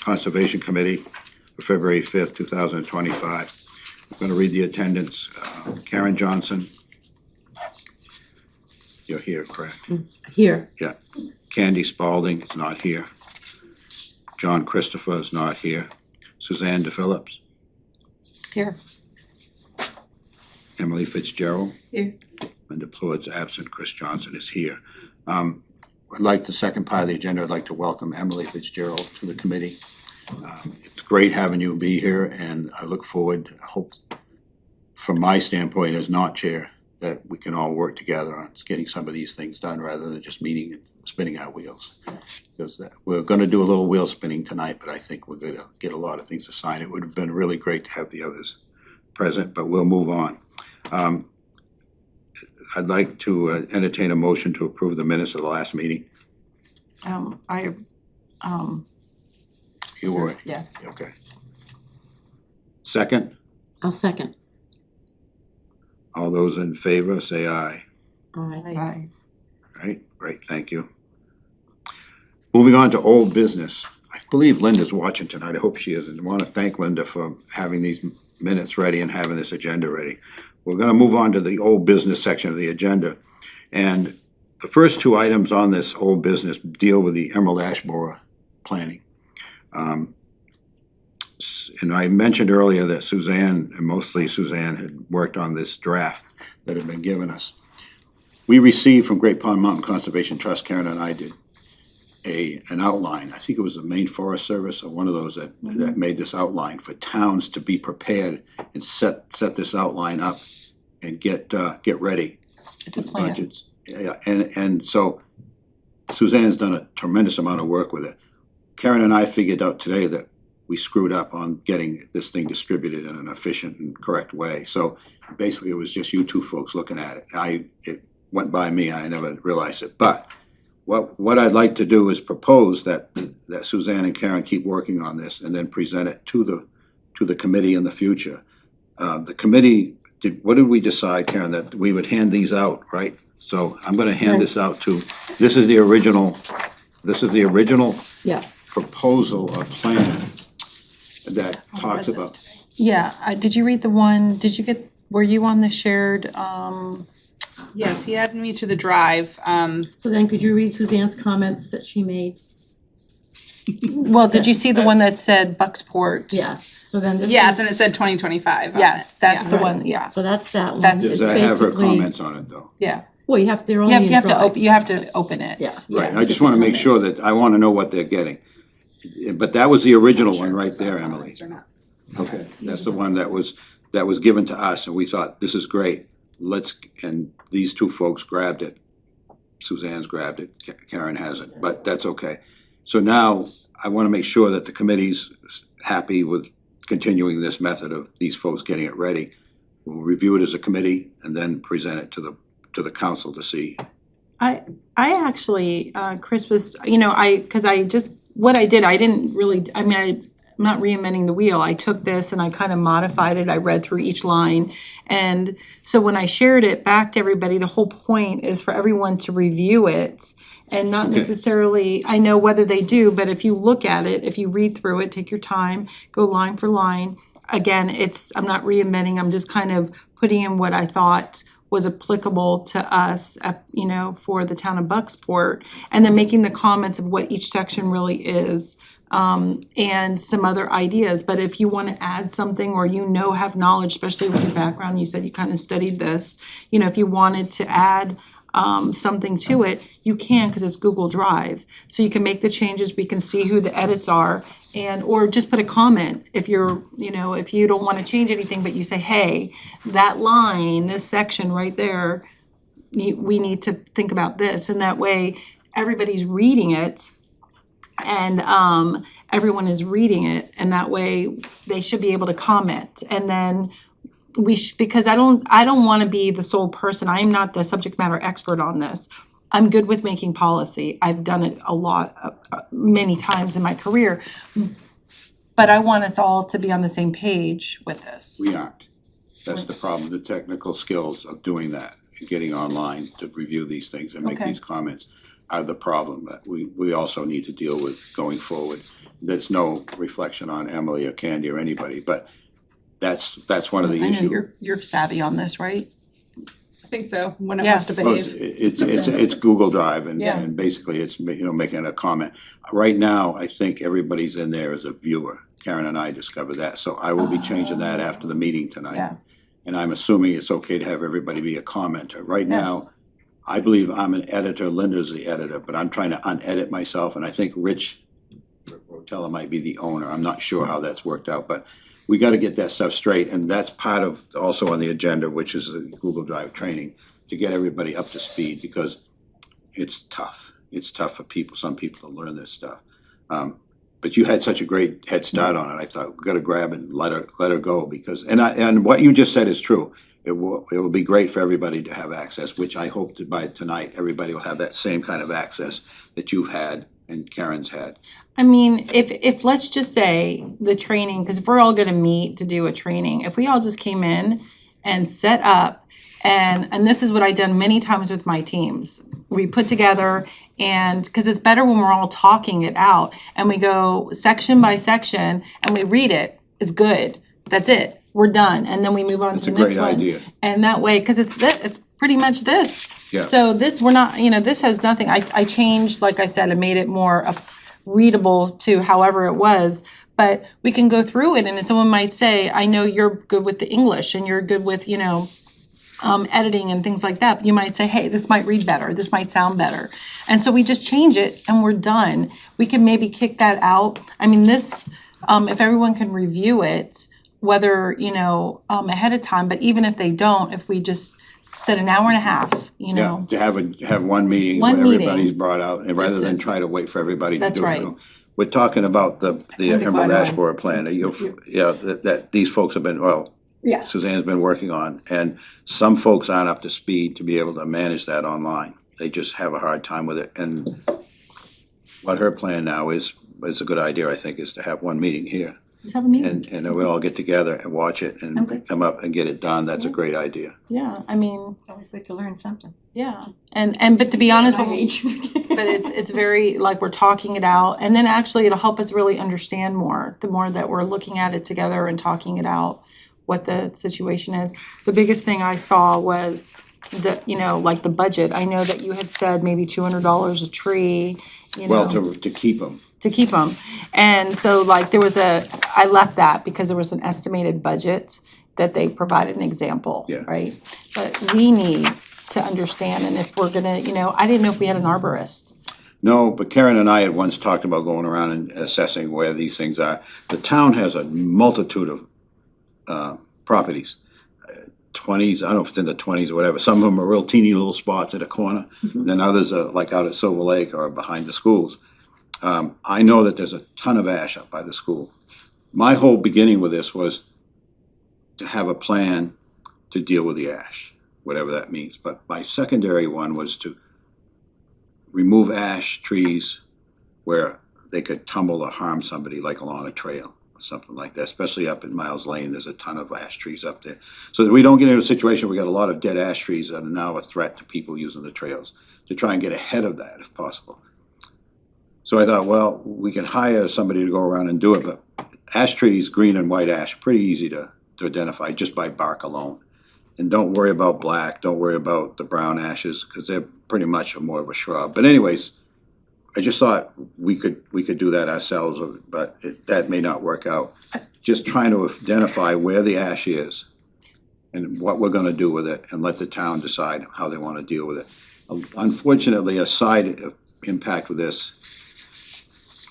Conservation Committee for February 5th, 2025. I'm going to read the attendance. Karen Johnson. You're here, correct? Here. Yeah. Candy Spalding is not here. John Christopher is not here. Suzanne DePhillips. Here. Emily Fitzgerald. Here. Linda Plourd's absent. Chris Johnson is here. I'd like the second part of the agenda. I'd like to welcome Emily Fitzgerald to the committee. It's great having you be here, and I look forward, I hope, from my standpoint as not chair, that we can all work together on getting some of these things done rather than just meeting and spinning our wheels. Because we're going to do a little wheel spinning tonight, but I think we're going to get a lot of things to sign. It would have been really great to have the others present, but we'll move on. I'd like to entertain a motion to approve the minutes of the last meeting. You were, Yeah. okay. Second, I'll second. all those in favor say aye. Aye. Right, great, thank you. Moving on to old business. I believe Linda's watching tonight. I hope she is. And I want to thank Linda for having these minutes ready and having this agenda ready. We're going to move on to the old business section of the agenda. And the first two items on this old business deal with the Emerald Ash Borer planning. And I mentioned earlier that Suzanne, and mostly Suzanne, had worked on this draft that had been given us. We received from Great Pond Mountain Conservation Trust, Karen and I did, an outline. I think it was the Maine Forest Service or one of those that made this outline for towns to be prepared and set this outline up and get ready. It's a with plan. budgets. Yeah, and so Suzanne's done a tremendous amount of work with it. Karen and I figured out today that we screwed up on getting this thing distributed in an efficient and correct way. So basically it was just you two folks looking at it. It went by me, I never realized it. But what I'd like to do is propose that Suzanne and Karen keep working on this and then present it to the committee in the future. The committee, what did we decide, Karen, that we would hand these out, right? So I'm gonna hand this out to, this is the original Yeah. proposal or plan that talks read this about. Yeah, did you read the one, were you on the shared, Yes, he added me to the drive. So then could you read Suzanne's comments that she made? well, did you see the one that said Bucksport? Yeah, so then this Yes, is, and it said 2025 on Yes, it. that's the Yeah. one, yeah, so that's that one. That's- Does It's that have her basically- comments on it though? yeah. Well, they're You only have, in you have to Drive. open, you have to open it. Yeah. Right, I just wanna make sure that, I wanna know what they're getting. But that was the original one right there, Emily. Or not. Okay, that's the one that was given to us, and we thought, this is great, and these two folks grabbed it. Suzanne's grabbed it, Karen hasn't, but that's okay. So now, I wanna make sure that the committee's happy with continuing this method of these folks getting it ready. We'll review it as a committee and then present it to the council to see. I actually, Chris was, what I did, I didn't really, I'm not reinventing the wheel. I took this and I kind of modified it. I read through each line. And so when I shared it back to everybody, the whole point is for everyone to review it and not Okay. necessarily, I know whether they do, but if you look at it, if you read through it, take your time, go line for line. Again, I'm not reinventing, I'm just kind of putting in what I thought was applicable to us, for the town of Bucksport, and then making the comments of what each section really is, and some other ideas. But if you want to add something or have knowledge, especially with your background, you said you kind of studied this, if you wanted to add something to it, you can, because it's Google Drive. So you can make the changes, we can see who the edits are, or just put a comment if if you don't want to change anything, but you say, hey, that line, this section right there, we need to think about this, and that way everybody's reading it and everyone is reading it, and that way they should be able to comment. And then because I don't want to be the sole person. I am not the subject matter expert on this. I'm good with making policy. I've done it a lot, many times in my career. But I want us all to be on the same page with this. We aren't. That's the problem, the technical skills of doing that, and getting online to review these things and make Okay. these comments. are the problem that we also need to deal with going forward. There's no reflection on Emily or Candy or anybody, but that's one of the I know issues. you're savvy on this, right? I think so, when it Yeah. wants to Well, behave. it's Google Drive and Yeah. basically it's, making a comment. Right now, I think everybody's in there as a viewer. Karen and I discovered that, so I will be changing that after the meeting tonight. Yeah. And I'm assuming it's okay to have everybody be a commenter. Right now, Yes. I believe I'm an editor, Linda's the editor, but I'm trying to unedit myself, and I think Rich Rotella might be the owner. I'm not sure how that's worked out, but we gotta get that stuff straight, and that's part of, also on the agenda, which is the Google Drive training, to get everybody up to speed, because it's tough. It's tough for people, some people to learn this stuff. But you had such a great head start on it, I thought, we gotta grab and let her go, because, and what you just said is true. It will be great for everybody to have access, which I hope that by tonight, everybody will have that same kind of access that you've had and Karen's had. I mean, if let's just say the training, because if we're all gonna meet to do a training, if we all just came in and set up, and this is what I've done many times with my teams. We put together, and, because it's better when we're all talking it out, and we go section by section, and we read it, it's good, that's it, we're done, and then we move on That's to a the next great one. idea. And that way, because it's pretty much this. Yeah. So this, we're not, this has nothing, I changed, like I said, I made it more readable to however it was, but we can go through it, and then someone might say, I know you're good with the English, and you're good with, editing and things like that. You might say, hey, this might read better, this might sound better. And so we just change it and we're done. We can maybe kick that out. I mean, this, if everyone can review it, whether, ahead of time, but even if they don't, if we just set an hour and a half, Yeah, to have one meeting One where meeting. everybody's brought out, and rather That's than it. try to wait for everybody to That's do it. right. We're talking about the Emerald find Ash one. Borer plan, that these folks have been, Yeah. Suzanne's been working on, and some folks aren't up to speed to be able to manage that online. They just have a hard time with it, and what her plan now is a good idea, I think, is to have one meeting here, Just have a meeting. and then we all get together and watch it Okay. and come up and get it done. That's a great idea. Yeah, I mean, It's always good to learn something. yeah, and but to be honest, but it's very, like, we're talking it out, and then actually it'll help us really understand more, the more that we're looking at it together and talking it out, what the situation is. The biggest thing I saw was the, like the budget. I know that you had said maybe $200 a tree, Well, to keep them. to keep them. And so, like, I left that because there was an estimated budget that they provided an example, Yeah. right? But we need to understand, and if we're gonna, I didn't know if we had an arborist. No, but Karen and I had once talked about going around and assessing where these things are. The town has a multitude of properties, 20s, I don't know if it's in the 20s or whatever. Some of them are real teeny little spots at a corner. Then others are like out at Silver Lake or behind the schools. I know that there's a ton of ash up by the school. My whole beginning with this was to have a plan to deal with the ash, whatever that means. But my secondary one was to remove ash trees where they could tumble or harm somebody, like along a trail or something like that, especially up in Miles Lane. There's a ton of ash trees up there. So that we don't get into a situation where we got a lot of dead ash trees that are now a threat to people using the trails, to try and get ahead of that if possible. So I thought, well, we can hire somebody to go around and do it, but ash trees, green and white ash, pretty easy to identify just by bark alone. And don't worry about black, don't worry about the brown ashes, because they're pretty much more of a shrub. But anyways, I just thought we could do that ourselves, but that may not work out. Just trying to identify where the ash is and what we're gonna do with it, and let the town decide how they wanna deal with it. Unfortunately, a side impact with this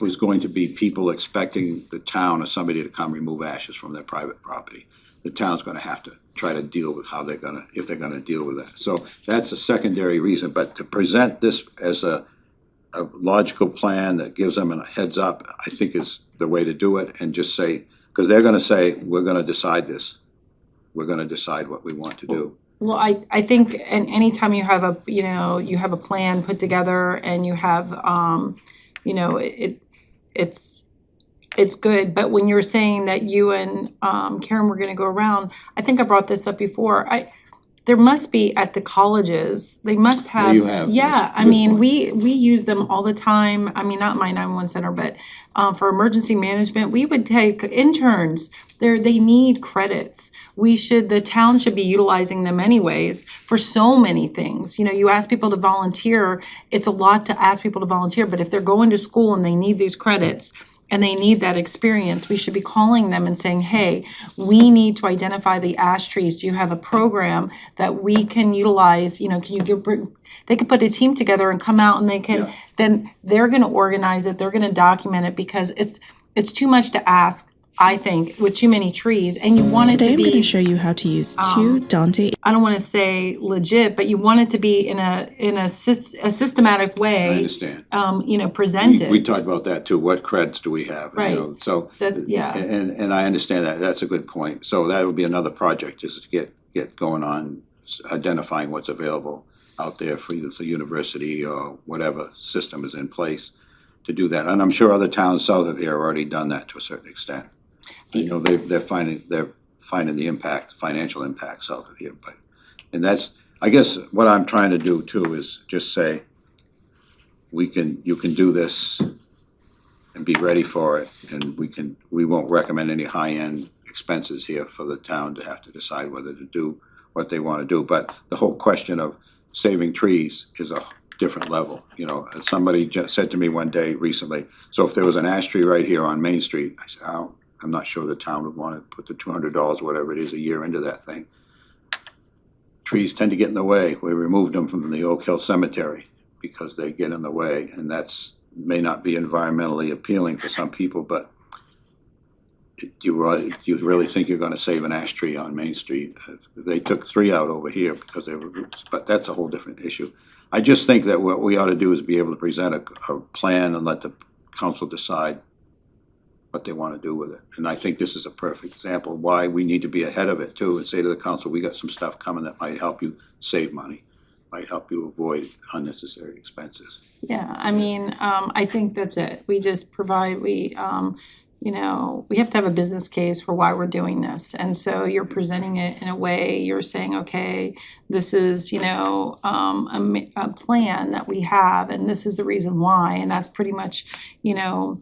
was going to be people expecting the town or somebody to come remove ashes from their private property. The town's gonna have to try to deal with how if they're gonna deal with that. So that's a secondary reason, but to present this as a logical plan that gives them a heads up, I think is the way to do it, and just say, because they're gonna say, we're gonna decide this. We're gonna decide what we want to do. Well, I think, and anytime you have you have a plan put together and you have, it's good, but when you're saying that you and Karen were gonna go around, I think I brought this up before, there must be at the colleges, they must have. you have, Yeah, that's a I good mean, point. we use them all the time, I mean, not my 911 center, but for emergency management, we would take interns. They need credits. The town should be utilizing them anyways for so many things. You know, you ask people to volunteer, it's a lot to ask people to volunteer, but if they're going to school and they need these credits, and they need that experience, we should be calling them and saying, hey, we need to identify the ash trees. Do you have a program that we can utilize? You know, can you they could put a team together and come out and they can, Yeah. then they're gonna organize it, they're gonna document it, because it's too much to ask, I think, with too many trees, and you want it Today to I'm going to be, show you how to use two Dante I don't wanna say legit, but you want it to be in a systematic I way, understand. you know, presented. We talked about that too, what credits do we have, you know, so. That- yeah. And I understand that, that's a good point, so that would be another project, is to get going on identifying what's available out there for either the university or whatever system is in place to do that, and I'm sure other towns south of here have already done that to a certain extent. You know, they're finding the impact, financial impact south of here, but, and that's, I guess what I'm trying to do too is just say, you can do this and be ready for it, and we won't recommend any high-end expenses here for the town to have to decide whether to do what they wanna do, but the whole question of saving trees is a different level, you know, and somebody just said to me one day recently, so if there was an ash tree right here on Main Street, I said, I'm not sure the town would wanna put the $200, whatever it is, a year into that thing. Trees tend to get in the way, we removed them from the Oak Hill Cemetery because they get in the way, and that's, may not be environmentally appealing for some people, but you really think you're gonna save an ash tree on Main Street? They took 3 out over here because they were, but that's a whole different issue. I just think that what we ought to do is be able to present a plan and let the council decide what they wanna do with it. And I think this is a perfect example of why we need to be ahead of it too, and say to the council, we got some stuff coming that might help you save money, might help you avoid unnecessary expenses. Yeah, I mean, I think that's it. We just provide, you know, we have to have a business case for why we're doing this. And so you're presenting it in a way, you're saying, okay, this is, you know, a plan that we have, and this is the reason why. And that's pretty much, you know,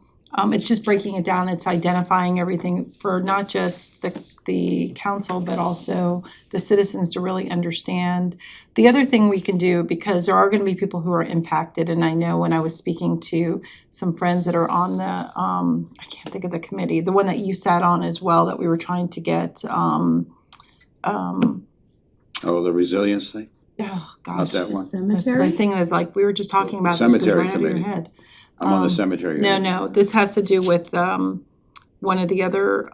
it's just breaking it down, it's identifying everything for not just the council, but also the citizens to really understand. The other thing we can do, because there are gonna be people who are impacted, and I know when I was speaking to some friends that are on the, I can't think of the committee, the one that you sat on as well, that we were trying to get, Oh, the resilience thing? oh Not gosh. that The one? That's the cemetery? thing is, like, we were just talking about, this goes Cemetery right out of your committee. head. I'm on the cemetery. No, this has to do with one of the other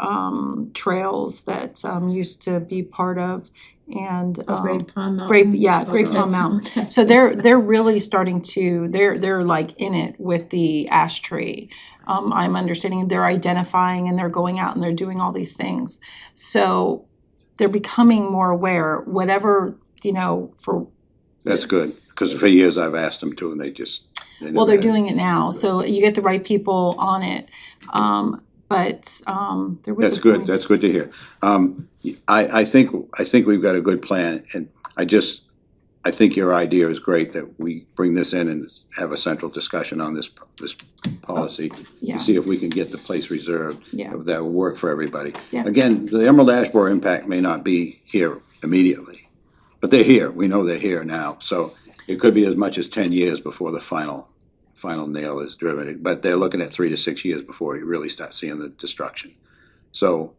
trails that used to be part of, and Great Pond Mountain? Great Okay. Pond Mountain. Okay. So they're really starting to, they're like in it with the ash tree. I'm understanding they're identifying and they're going out and they're doing all these things. So they're becoming more aware, whatever, you know, for, That's good, because for years I've asked them to, and they well, never they're had it. doing it now, so you get the right people on it. But there was That's a good, point- that's good to hear. I think we've got a good plan, and I think your idea is great, that we bring this in and have a central discussion on this policy. Yeah. To see if we can get the place reserved. Yeah. That will work for everybody. Yeah. Again, the Emerald Ash Borer impact may not be here immediately, but they're here, we know they're here now, so it could be as much as 10 years before the final nail is driven, but they're looking at 3 to 6 years before you really start seeing the destruction. So,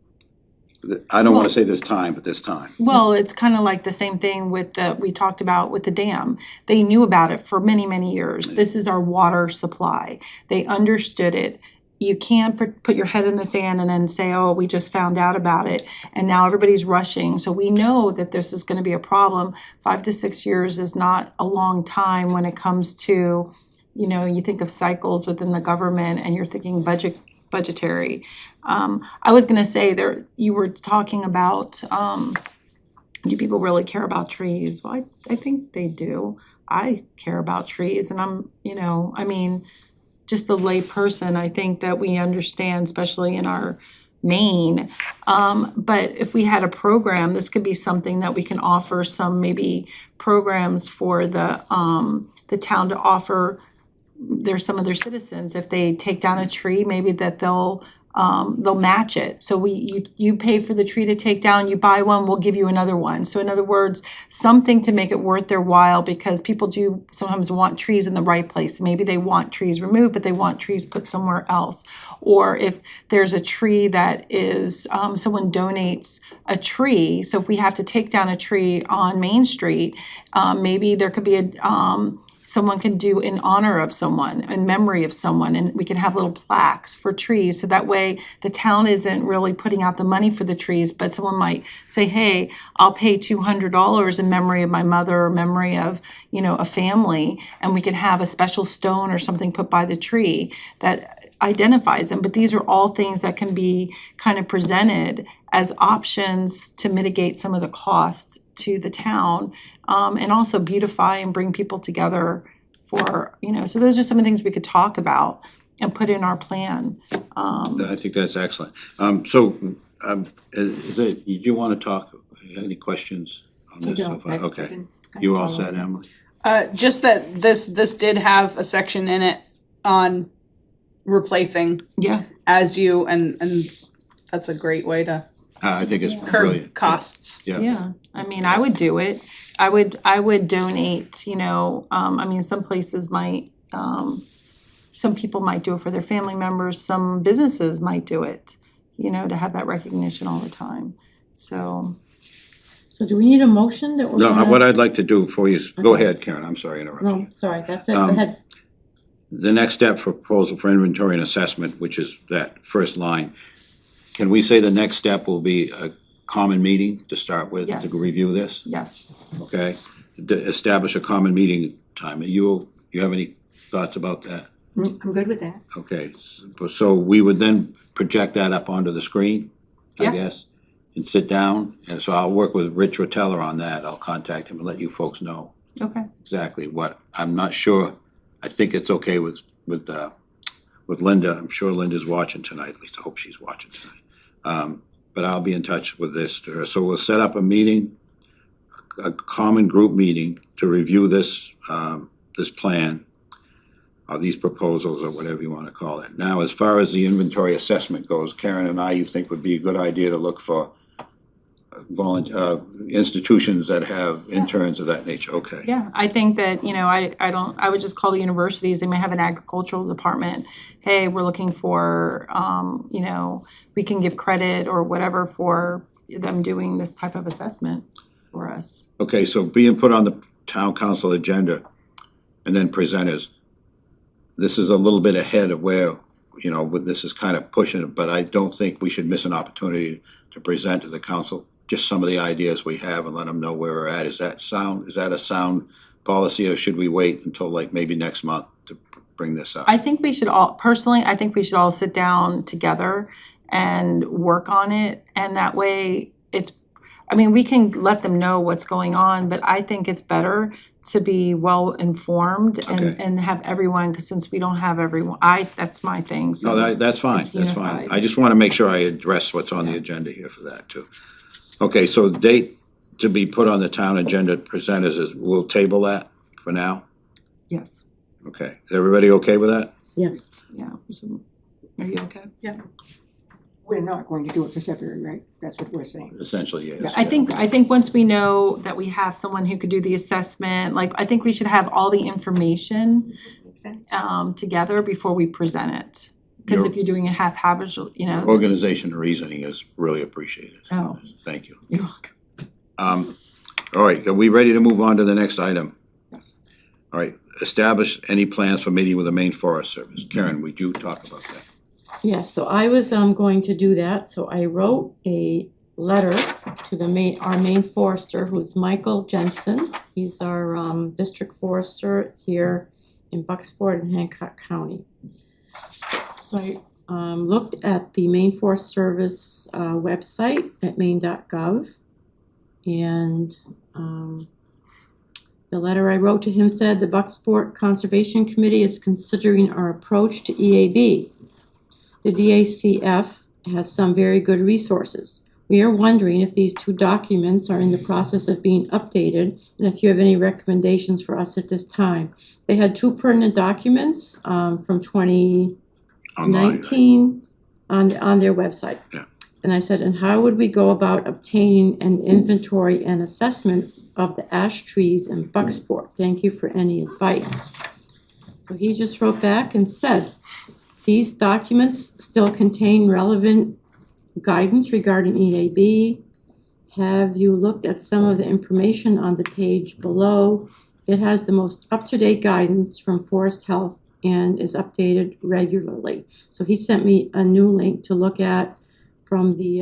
I don't wanna say this time, but this time. Well, it's kind of like the same thing with we talked about with the dam. They knew about it for many, many years. This is our water supply. They understood it. You can't put your head in the sand and then say, oh, we just found out about it, and now everybody's rushing. So we know that this is gonna be a problem. 5 to 6 years is not a long time when it comes to, you know, you think of cycles within the government and you're thinking budgetary. I was gonna say, you were talking about, do people really care about trees? Well, I think they do. I care about trees, and I'm, you know, I mean, just a lay person, I think that we understand, especially in our Maine. But if we had a program, this could be something that we can offer some maybe programs for the town to offer some of their citizens. If they take down a tree, maybe that they'll match it. So you pay for the tree to take down, you buy one, we'll give you another one. So in other words, something to make it worth their while, because people do sometimes want trees in the right place. Maybe they want trees removed, but they want trees put somewhere else. Or if there's a tree that is, someone donates a tree, so if we have to take down a tree on Main Street, maybe there could be someone can do in honor of someone, in memory of someone, and we can have little plaques for trees. So that way the town isn't really putting out the money for the trees, but someone might say, hey, I'll pay $200 in memory of my mother, or memory of, a family, and we can have a special stone or something put by the tree that identifies them. But these are all things that can be kind of presented as options to mitigate some of the costs to the town, and also beautify and bring people together for, so those are some of the things we could talk about and put in our plan. I think that's excellent. Did you want to talk, any questions on this? Okay, you all set, Emily? Just that this did have a section in it on replacing Yeah. as you, and that's a great way to I think it's curb brilliant. costs. Yeah, I mean, I would do it. I would donate, some places might, some people might do it for their family members, some businesses might do it, to have that recognition all the time. So, So do we need a motion that we're No, gonna? what I'd like to do for you is, go Okay. ahead, Karen, I'm sorry to interrupt you. No, sorry, that's it, go ahead. The next step for proposal for inventory and assessment, which is that first line, can we say the next step will be a common meeting to start with, Yes. to review this? yes. Okay? Establish a common meeting time. You have any thoughts about that? I'm good with that. Okay, so we would then project that up onto the screen, I Yeah. guess, and sit down, and so I'll work with Rich Rotella on that. I'll contact him and let you folks know Okay. exactly what, I'm not sure, I think it's okay with Linda. I'm sure Linda's watching tonight, at least I hope she's watching tonight. But I'll be in touch with this to her. So we'll set up a meeting, a common group meeting to review this, this plan, or these proposals, or whatever you wanna call it. Now, as far as the inventory assessment goes, Karen and I, you think would be a good idea to look for institutions that have interns of that nature, okay? Yeah, I think that, I would just call the universities, they may have an agricultural department. Hey, we're looking for, we can give credit or whatever for them doing this type of assessment for us. Okay, so being put on the town council agenda and then presenters, this is a little bit ahead of where, this is kind of pushing it, but I don't think we should miss an opportunity to present to the council just some of the ideas we have and let them know where we're at. Is that a sound policy, or should we wait until like maybe next month to bring this up? I think we should all sit down together and work on it, and that way we can let them know what's going on, but I think it's better to be well informed Okay. and have everyone, because since we don't have everyone, that's my thing, so. No, that's fine, it's that's fine. unified. I just wanna make sure I address what's on the agenda here for that too. Okay, so date to be put on the town agenda presenters is, we'll table that for now? Yes, Okay, is everybody okay with that? Yes, yeah, so, are you okay? We're not going to do it for February, right? That's what we're saying. Essentially, yes. I think once we know that we have someone who could do the assessment, I think we should have all the information Makes sense. together before we present it. Because if you're doing a haphazard, Organization and reasoning is really appreciated. Oh. Thank you. you're welcome. All right, are we ready to move on to the next item? Yes. All right, establish any plans for meeting with the Maine Forest Service. Karen, would you talk about that? yeah, so I was going to do that, so I wrote a letter to our main forester, who's Michael Jensen. He's our district forester here in Bucksport and Hancock County. So I looked at the Maine Forest Service website at maine.gov, and the letter I wrote to him said the Bucksport Conservation Committee is considering our approach to EAB. The DACF has some very good resources. We are wondering if these two documents are in the process of being updated, and if you have any recommendations for us at this time. They had two pertinent documents from 2019 Online. on their website. Yeah. And I said, and how would we go about obtaining an inventory and assessment of the ash trees in Bucksport? Thank you for any advice. So he just wrote back and said, these documents still contain relevant guidance regarding EAB. Have you looked at some of the information on the page below? It has the most up-to-date guidance from Forest Health and is updated regularly. So he sent me a new link to look at from the,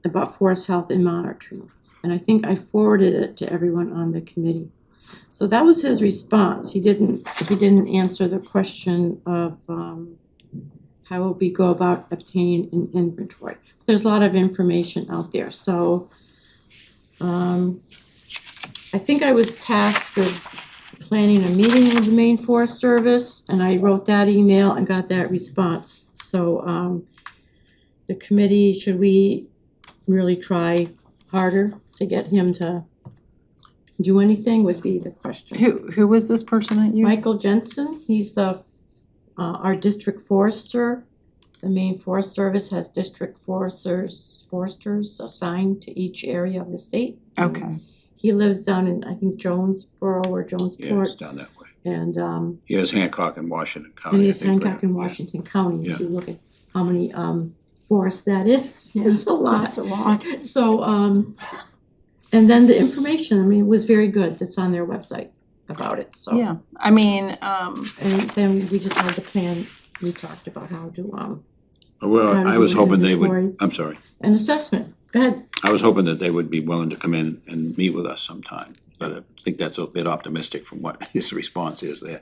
about Forest Health and monitoring. And I think I forwarded it to everyone on the committee. So that was his response. He didn't answer the question of how would we go about obtaining an inventory. There's a lot of information out there. So I think I was tasked with planning a meeting with the Maine Forest Service, and I wrote that email and got that response. So the committee, should we really try harder to get him to do anything would be the question. Who was this person that you? Michael Jensen, he's the our district forester. The Maine Forest Service has district foresters assigned to each area of the state. Okay. He lives down in, I think, Jonesboro or Yeah, Jonesport, it's down that way. and He has Hancock and Washington County. and I he's think, Hancock but- and yeah. Washington County. If Yeah. you look at how many forests that is, it's a lot. That's a lot. So and then the information, I mean, was very good. That's on their website about it. So Yeah, I mean, and then we just had the plan. We talked about how to Well, How to I do was an hoping they would, inventory. I'm sorry, an assessment. Go ahead. I was hoping that they would be willing to come in and meet with us sometime. But I think that's a bit optimistic from what his response is there.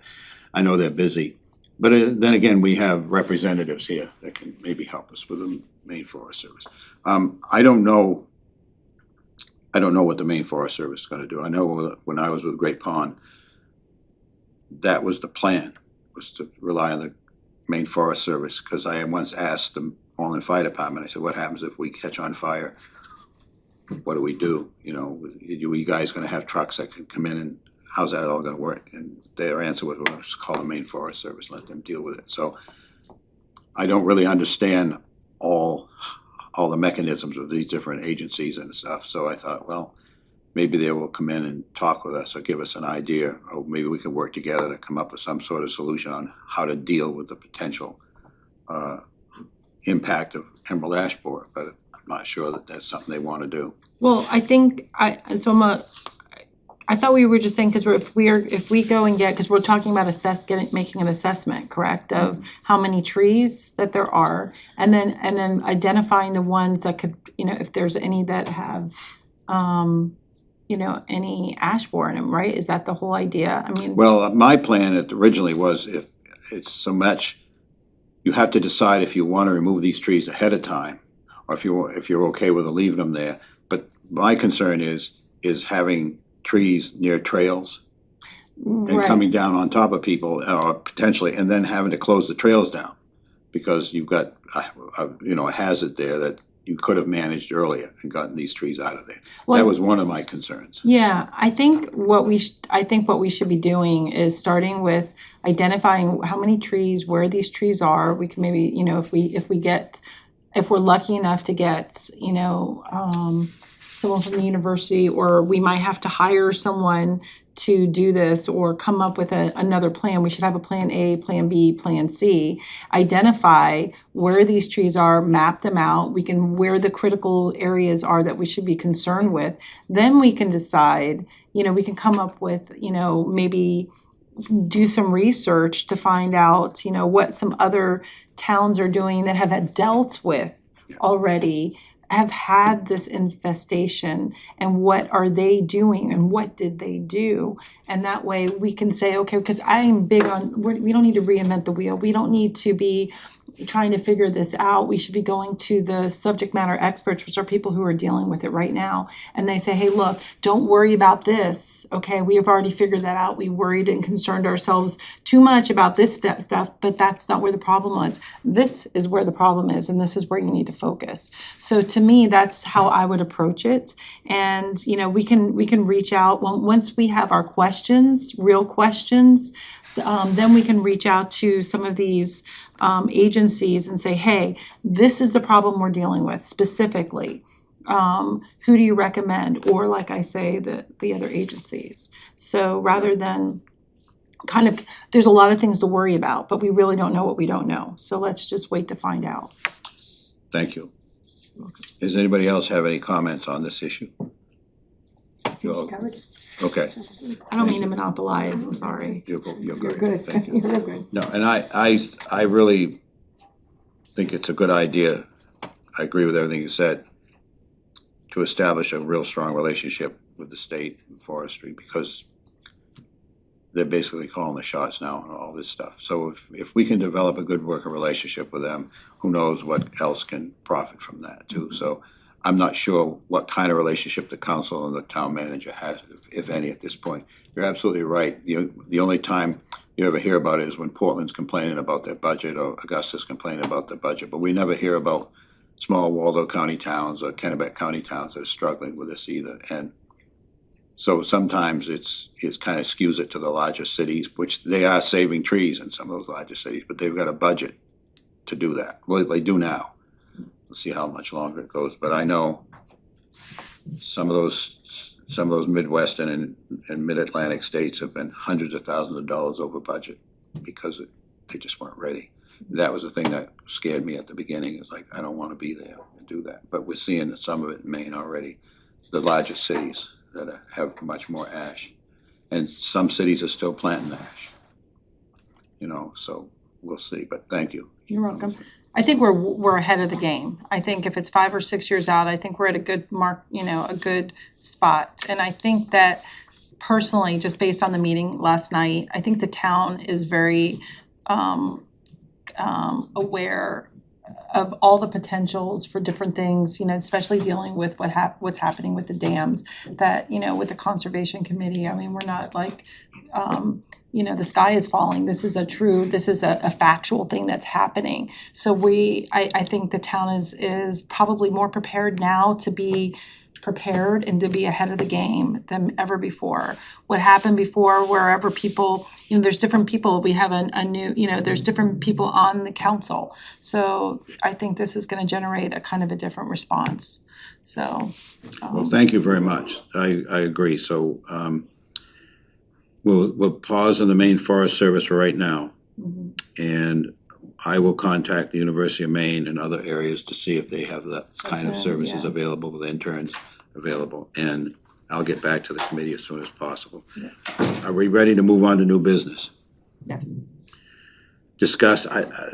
I know they're busy. But then again, we have representatives here that can maybe help us with the Maine Forest Service. I don't know what the Maine Forest Service is gonna do. I know when I was with Great Pond, that was the plan, was to rely on the Maine Forest Service, because I had once asked the Orland Fire Department, I said, what happens if we catch on fire? What do we do? You know, are you guys gonna have trucks that can come in, and how's that all gonna work? And their answer was, well, just call the Maine Forest Service, let them deal with it. So I don't really understand all the mechanisms of these different agencies and stuff. So I thought, well, maybe they will come in and talk with us or give us an idea, or maybe we could work together to come up with some sort of solution on how to deal with the potential impact of emerald ash borer, but I'm not sure that that's something they wanna do. well, I think I thought we were just saying, because if we go and get, because we're talking about making an assessment, correct, of how many trees that there are, and then identifying the ones that could, you know, if there's any that have, you know, any ash borer in them, right? Is that the whole idea? I mean, Well, my plan originally was, if it's so much, you have to decide if you wanna remove these trees ahead of time, or if you're okay with leaving them there. But my concern is having trees near trails and right. coming down on top of people, or potentially, and then having to close the trails down. Because you've got, a hazard there that you could have managed earlier and gotten these trees out of there. Well, That was one of my concerns. Yeah, I think what we should be doing is starting with identifying how many trees, where these trees are. We can maybe, you know, if we're lucky enough to get, you know, someone from the university, or we might have to hire someone to do this, or come up with another plan. We should have a plan A, plan B, plan C. Identify where these trees are, map them out. We can, where the critical areas are that we should be concerned with. Then we can decide, you know, we can come up with, you know, maybe do some research to find out, you know, what some other towns are doing that have dealt with already have had this infestation, and what are they doing and what did they do? And that way we can say, okay, because I am big on, we don't need to reinvent the wheel. We don't need to be trying to figure this out. We should be going to the subject matter experts, which are people who are dealing with it right now. And they say, hey, look, don't worry about this. Okay, we have already figured that out. We worried and concerned ourselves too much about this stuff, but that's not where the problem was. This is where the problem is, and this is where you need to focus. So to me, that's how I would approach it. And, you know, we can reach out once we have our questions, real questions, then we can reach out to some of these agencies and say, hey, this is the problem we're dealing with specifically. Who do you recommend? Or like I say, the other agencies. So rather than kind of, there's a lot of things to worry about, but we really don't know what we don't know. So let's just wait to find out. Thank you. Does anybody else have any comments on this issue? It's covered. Okay, I don't mean to monopolize, I'm sorry. you're You're good. good. Thank you. You're real good. No, and I really think it's a good idea. I agree with everything you said, to establish a real strong relationship with the state and forestry, because they're basically calling the shots now on all this stuff. So if we can develop a good working relationship with them, who knows what else can profit from that too. So I'm not sure what kind of relationship the council and the town manager has, if any, at this point. You're absolutely right. The only time you ever hear about it is when Portland's complaining about their budget or Augusta's complaining about their budget, but we never hear about small Waldo County towns or Kennebec County towns that are struggling with this either. And so sometimes it's kind of skews it to the larger cities, which they are saving trees in some of those larger cities, but they've got a budget to do that. Well, they do now. We'll see how much longer it goes, but I know some of those Midwestern and Mid-Atlantic states have been hundreds of thousands of dollars over budget because they just weren't ready. That was the thing that scared me at the beginning. It's like, I don't want to be there and do that. But we're seeing some of it in Maine already, the larger cities that have much more ash. And some cities are still planting ash. You know, so we'll see, but thank you. You're welcome. I think we're ahead of the game. I think if it's 5 or 6 years out, I think we're at a good mark, you know, a good spot. And I think that personally, just based on the meeting last night, I think the town is very aware of all the potentials for different things, you know, especially dealing with what's happening with the dams, that, you know, with the conservation committee. I mean, we're not like, you know, the sky is falling. This is a factual thing that's happening. So I think the town is probably more prepared now to be prepared and to be ahead of the game than ever before. What happened before, wherever people, you know, there's different people, we have a new, you know, there's different people on the council. So I think this is gonna generate a kind of a different response, so. Well, thank you very much. I agree. So we'll pause on the Maine Forest Service for right now. And I will contact the University of Maine and other areas to see if they have that kind of services available with interns available. And I'll get back to the committee as soon as possible. Are we ready to move on to new business? Yes. Discuss,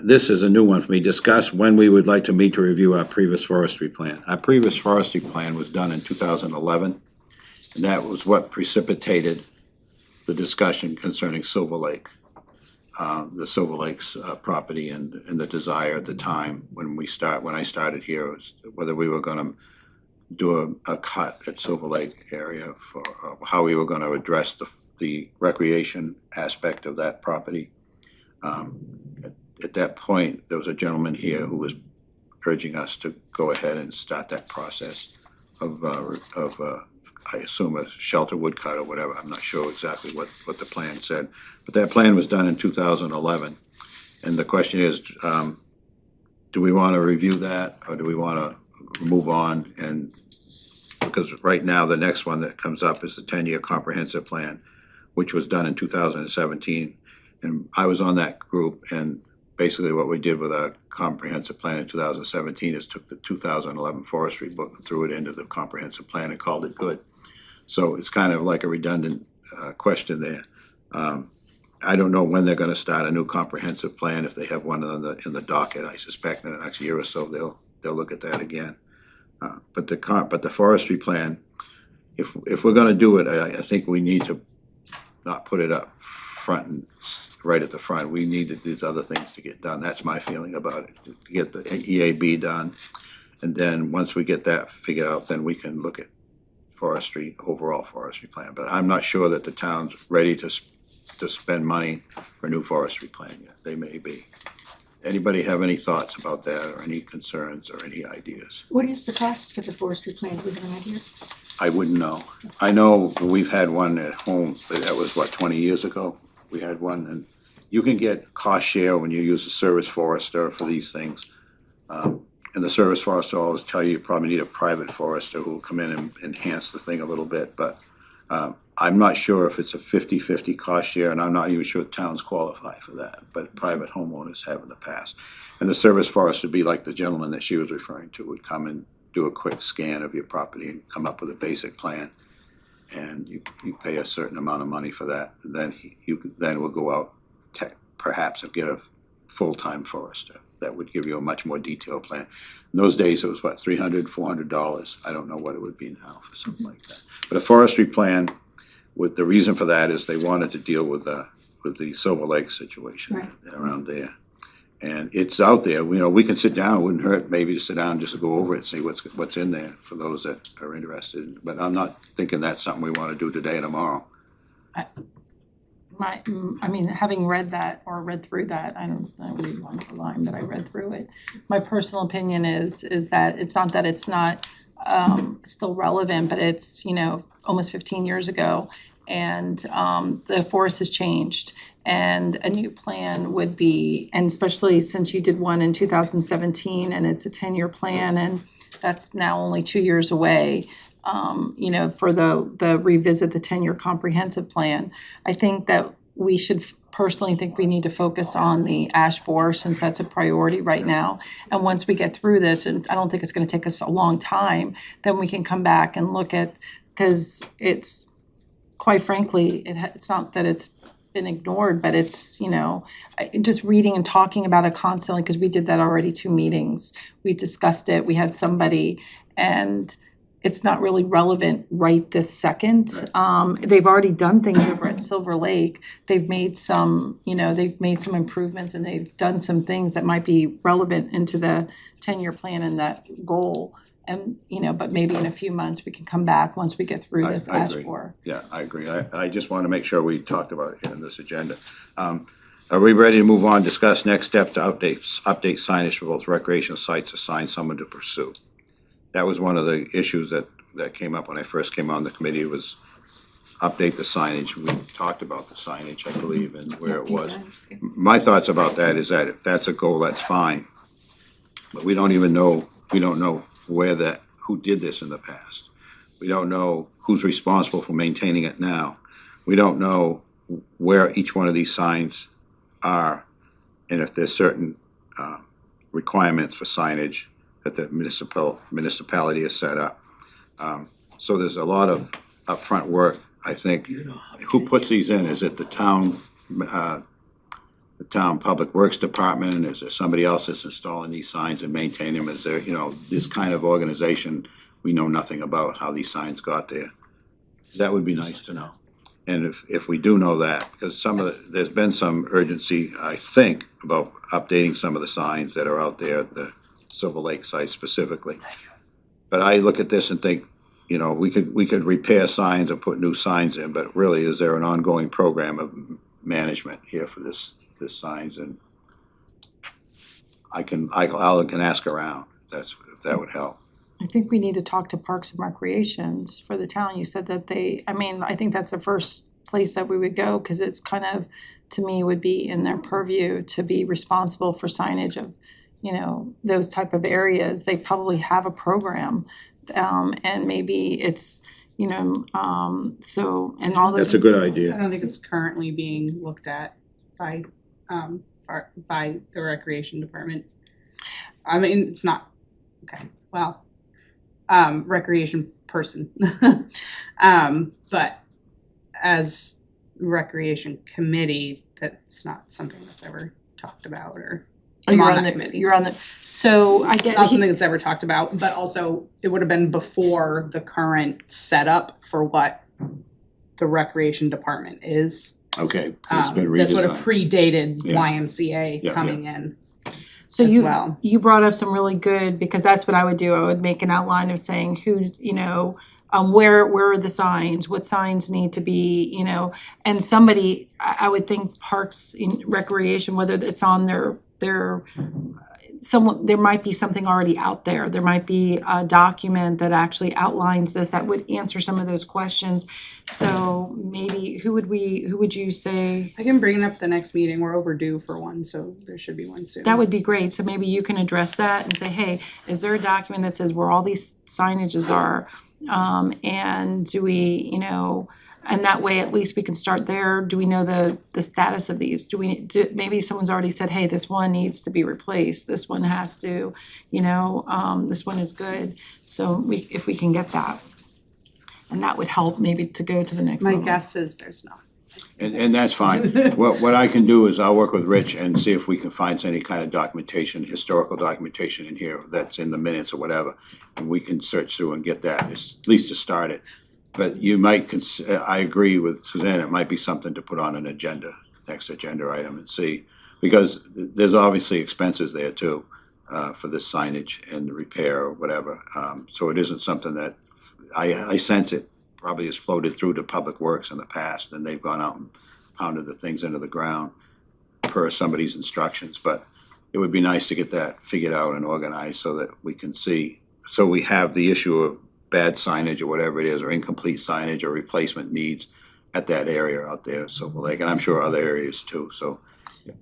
this is a new one for me, discuss when we would like to meet to review our previous forestry plan. Our previous forestry plan was done in 2011, and that was what precipitated the discussion concerning Silver Lake. The Silver Lakes property and the desire at the time when I started here was whether we were gonna do a cut at Silver Lake area for how we were gonna address the recreation aspect of that property. At that point, there was a gentleman here who was urging us to go ahead and start that process of I assume a shelter woodcut or whatever. I'm not sure exactly what the plan said, but that plan was done in 2011. And the question is, do we want to review that, or do we want to move on? And because right now the next one that comes up is the 10-year comprehensive plan, which was done in 2017. And I was on that group, and basically what we did with our comprehensive plan in 2017 is took the 2011 forestry book and threw it into the comprehensive plan and called it good. So it's kind of like a redundant question there. I don't know when they're gonna start a new comprehensive plan, if they have one in the docket. I suspect in the next year or so they'll look at that again. But the forestry plan, if we're gonna do it, I think we need to not put it up front and right at the front. We needed these other things to get done. That's my feeling about it, to get the EAB done. And then, once we get that figured out, then we can look at overall forestry plan. But I'm not sure that the town's ready to spend money for a new forestry plan yet. They may be. Anybody have any thoughts about that, or any concerns, or any ideas? What is the cost for the forestry plan? Do you have an idea? I wouldn't know. I know we've had one at home, but that was, 20 years ago? We had one, and you can get cost share when you use a service forester for these things. And the service forester will always tell you probably need a private forester who will come in and enhance the thing a little bit, but I'm not sure if it's a 50-50 cost share, and I'm not even sure towns qualify for that, but private homeowners have in the past. And the service forester would be like the gentleman that she was referring to, would come and do a quick scan of your property and come up with a basic plan. And you pay a certain amount of money for that, and then you will go out perhaps and get a full-time forester. That would give you a much more detailed plan. In those days, it was $300, $400. I don't know what it would be now for something like that. But a forestry plan, the reason for that is they wanted to deal with the Silver Lake situation around there. And it's out there. We can sit down. It wouldn't hurt maybe to sit down and just go over it and see what's in there for those that are interested. But I'm not thinking that's something we want to do today or tomorrow. Having read that or read through that, I don't read line for line, but I read through it. My personal opinion is that it's not that it's not still relevant, but it's, almost 15 years ago, and the forest has changed, and a new plan would be, and especially since you did one in 2017 and it's a 10-year plan, and that's now only 2 years away. For the revisit the 10-year comprehensive plan, I think that we should personally think we need to focus on the ash borer, since that's a priority right now. And once we get through this, and I don't think it's going to take us a long time, then we can come back and look at, because it's, quite frankly, it's not that it's been ignored, but it's, just reading and talking about it constantly, because we did that already 2 meetings. We discussed it, we had somebody, and it's not really relevant right this second. They've already done things over at Silver Lake. They've made some improvements, and they've done some things that might be relevant into the 10-year plan and that goal. And, but maybe in a few months we can come back once we get through this ash borer. Yeah, I agree. I just want to make sure we talked about it here in this agenda. Are we ready to move on, discuss next step to update signage for both recreational sites, assign someone to pursue? That was one of the issues that came up when I first came on the committee, was update the signage. We talked about the signage, I believe, and where it was. My thoughts about that is that if that's a goal, that's fine. But we don't know who did this in the past. We don't know who's responsible for maintaining it now. We don't know where each one of these signs are, and if there's certain requirements for signage that the municipality has set up. So there's a lot of upfront work, I think. Who puts these in? Is it the town public works department? Is there somebody else that's installing these signs and maintaining them? Is there, this kind of organization we know nothing about how these signs got there? That would be nice to know. And if we do know that, because there's been some urgency, I think, about updating some of the signs that are out there at the Silver Lake site specifically. But I look at this and think, we could repair signs or put new signs in, but really, is there an ongoing program of management here for this signs? And I can ask around if that would help. I think we need to talk to Parks and Recreations for the town. You said that I think that's the first place that we would go, because it's kind of, to me, would be in their purview to be responsible for signage of, those type of areas. They probably have a program, and maybe it's, and all That's a good idea. I don't think it's currently being looked at by the recreation department. I mean, it's not, okay, well, recreation person. But as recreation committee, that's not something that's ever talked about or. Oh, I'm you're on on that the, committee. you're on the, so I get. Not something that's ever talked about, but also it would have been before the current setup for what the recreation department is. Okay, it's been This would have redesigned. predated Yeah. YMCA Yeah, coming in So as you, well. you brought up some really good, because that's what I would do. I would make an outline of saying who, where are the signs, what signs need to be, and somebody, I would think Parks and Recreation, whether it's on their someone, there might be something already out there. There might be a document that actually outlines this, that would answer some of those questions. So maybe, who would you say? I can bring it up at the next meeting. We're overdue for one, so there should be one soon. That would be great, so maybe you can address that and say, hey, is there a document that says where all these signages are? And do we, and that way at least we can start there. Do we know the status of these? Maybe someone's already said, hey, this one needs to be replaced, this one has to, this one is good. So if we can get that. And that would help maybe to go to the next My level. guess is there's not. And that's fine. What I can do is I'll work with Rich and see if we can find any kind of documentation, historical documentation in here that's in the minutes or whatever. And we can search through and get that, at least to start it. But you might, I agree with Suzanne, it might be something to put on an agenda, next agenda item and see. Because there's obviously expenses there too, for this signage and the repair or whatever. So it isn't something that, I sense it probably has floated through to Public Works in the past, and they've gone out and pounded the things into the ground per somebody's instructions, but it would be nice to get that figured out and organized so that we can see, so we have the issue of bad signage or whatever it is, or incomplete signage or replacement needs at that area out there, so like, and I'm sure other areas too, so,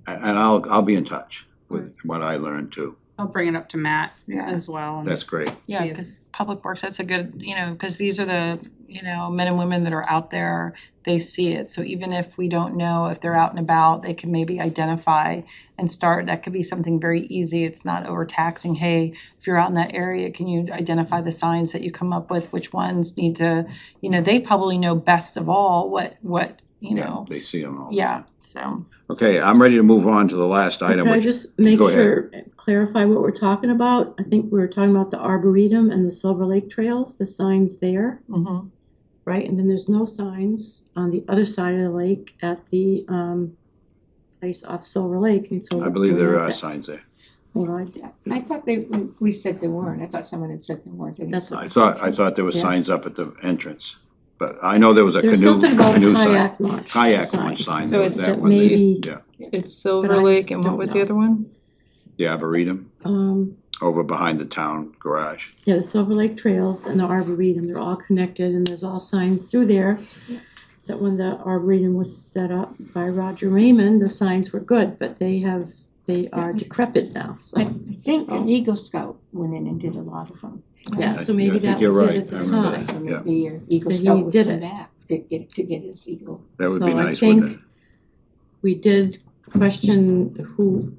and I'll be in touch with what I learned too. I'll bring it up to Matt Yeah. as well. and That's great. Yeah, see if- because Public Works, that's a good, because these are the, men and women that are out there, they see it. So even if we don't know if they're out and about, they can maybe identify and start, that could be something very easy. It's not overtaxing. Hey, if you're out in that area, can you identify the signs that you come up with? Which ones need to, they probably know best of all what, Yeah, they see them all. yeah, so. Okay, I'm ready to move on to the last item, Can I which, just make go ahead. sure, clarify what we're talking about? I think we were talking about the Arboretum and the Silver Lake Trails, the signs there, Mhm. right? And then there's no signs on the other side of the lake at the place off Silver Lake, and so. I believe there we're are not- signs there. Well, I thought we said there weren't. I thought someone had said there weren't. That's what- I thought there were Yeah. signs up at the entrance, but I know there was a There's canoe something about a sign. kayak launch. Kayak sign. launch sign, So that it's that one, they- maybe- yeah, It's But Silver I Lake, and what don't was the know. other one? the Arboretum, over behind the town garage. Yeah, the Silver Lake Trails and the Arboretum, they're all connected, and there's all signs through there that when the Arboretum was set up by Roger Raymond, the signs were good, but they are decrepit now, so. I think an Eagle Scout went in and did a lot of them. Yeah, I so maybe think that you're was it right. at the I remember time. that. So Yeah. maybe your Eagle That he Scout would did come it. back to get his eagle. That would be So I nice, wouldn't it? think we did question who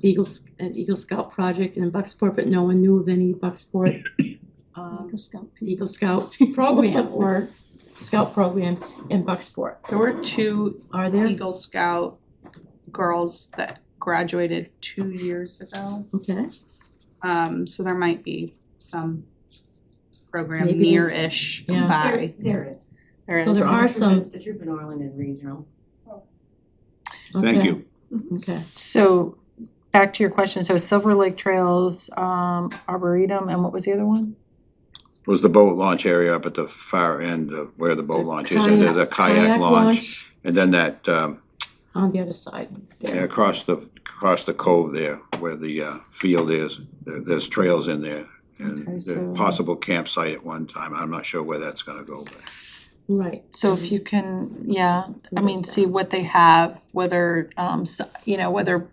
an Eagle Scout project in Bucksport, but no one knew of any Bucksport Eagle Scout. Eagle Scout program or scout program in Bucksport. There were two Are there? Eagle Scout girls that graduated 2 years ago. Okay, So there might be some program Maybe there's- near-ish yeah. by. There is. There so is. there are some, The Troop in Orland is regional. Thank okay, you. okay. So, back to your question, so Silver Lake Trails, Arboretum, and what was the other one? Was the boat launch area up at the far end of where the boat launch is, and there's a kayak launch, and then that, On the other side yeah, there. across the cove there, where the field is, there's trails in there. And Okay, there's so- a possible campsite at one time, I'm not sure where that's gonna go, but. Right, So if you can, yeah, I What mean, is see what they have, whether, whether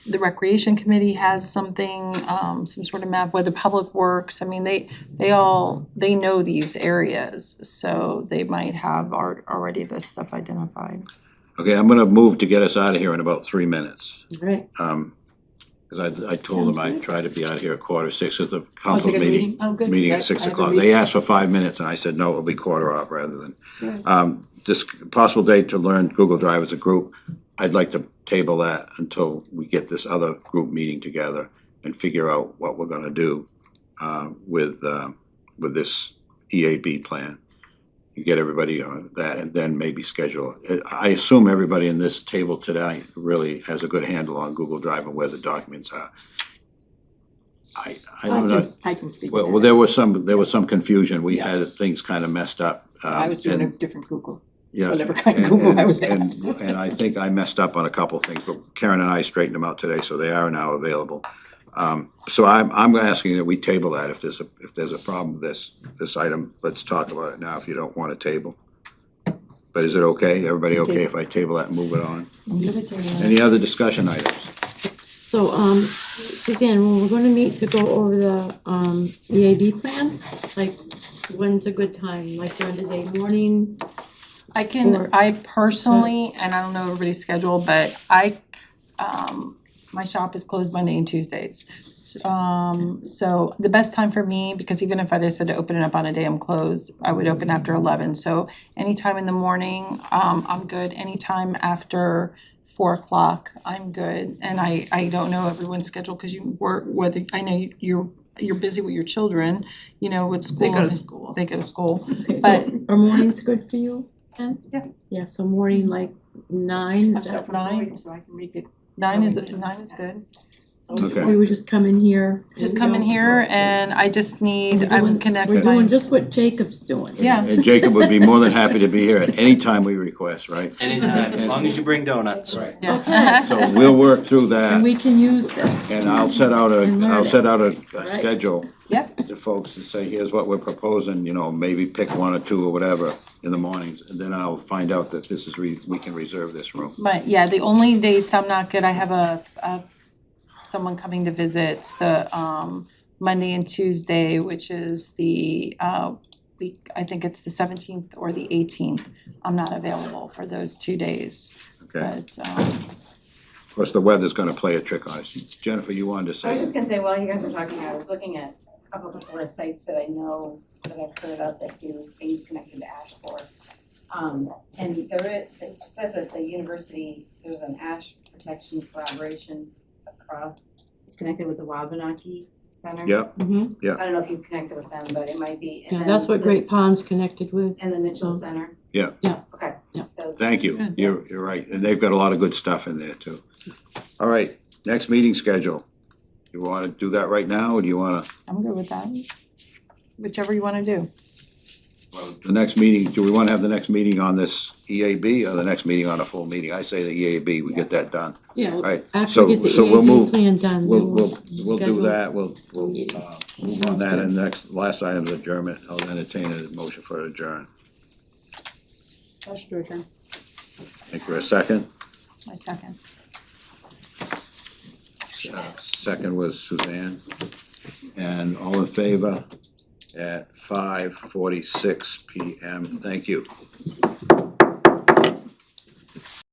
the Recreation Committee has something, some sort of map, whether Public Works, I mean, they know these areas, so they might have already this stuff identified. Okay, I'm gonna move to get us out of here in about 3 minutes. right. Cause I told them Sounds I'd good. try to be out of here at 5:45, cause the Oh, council's to get a meeting, Oh, good. meeting I- at 6 I have a o'clock. meeting. They asked for 5 minutes and I said, no, it'll be quarter off rather than. Good. This possible date to learn Google Drive as a group. I'd like to table that until we get this other group meeting together and figure out what we're gonna do with this EAB plan. You get everybody on that and then maybe schedule it. I assume everybody in this table today really has a good handle on Google Drive and where the documents are. I don't know. I can figure Well, that there out. was some confusion. We Yeah. had things kind of messed up. I was doing a and- different Google. Yeah, whatever kind of and- Google I and- was at. And I think I messed up on a couple things, but Karen and I straightened them out today, so they are now available. So I'm asking that we table that. If there's a problem with this item, let's talk about it now if you don't want to table. But is it okay? Everybody okay if I table that and move it on? I'm gonna tell you that. Any other discussion items? So, Suzanne, when we're gonna meet to go over the, EAB plan, like, when's a good time? Like during the day, morning? Or- I personally, and I don't know everybody's schedule, but my shop is closed Monday and Tuesdays. So the best time for me, because even if I decided to open it up on a day I'm closed, I would open after 11. So anytime in the morning, I'm good. Anytime after 4 o'clock, I'm good. And I don't know everyone's schedule because you work, whether, I know you're busy with your children, you know, with school. They go to school. They go to school. Okay, But- so are mornings good for you, Ken? Yeah. Yeah, so morning like 9, I'm is that? self-employed, so I can make it. 9 is good. Okay. We would just come in here. Just and come in go- here and I just need, We're I'm doing- connected. We're doing just what Jacob's doing. Yeah. And Jacob would be more than happy to be here at any time we request, right? Anytime, as long as you bring donuts. Right. Yeah. So we'll work through And that. we can use this. And I'll set out And learn a Right. schedule Yep. to folks and say, here's what we're proposing, you know, maybe pick one or two or whatever in the mornings. And then I'll find out that this is, we can reserve this room. But yeah, the only dates I'm not good, I have someone coming to visit the Monday and Tuesday, which is the week, I think it's the 17th or the 18th. I'm not available for those 2 days, Okay? but Of course, the weather's gonna play a trick on us. Jennifer, you wanted to I was say? just gonna say, while you guys were talking, I was looking at a couple of sites that I know that I've heard of that do things connected to ash borer. And it says that the university, there's an ash protection collaboration across, it's connected with the Wabanaki Center. Yep, Mhm. I don't know if you've connected with them, but it might be. And Yeah, then that's what the- Great Pond's connected with. And the Mitchell So- Center. Yeah. Yeah. Okay. Yeah. So thank you. Good. You're right. And they've got a lot of good stuff in there too. All right, next meeting schedule. You wanna do that right now or do you wanna? I'm good with that. Whichever you wanna do. Well, the next meeting, do we wanna have the next meeting on this EAB or the next meeting on a full meeting? I say the EAB, we get that done, Yeah, right? after we get the So we'll EAB move, plan done, then we'll do schedule- that, we'll move on that and good. next, last item is adjournment. I'll entertain a motion for adjourn. Motion to adjourn. Think for a second? My second. Second was Suzanne. And all in favor at 5:46 PM. Thank you.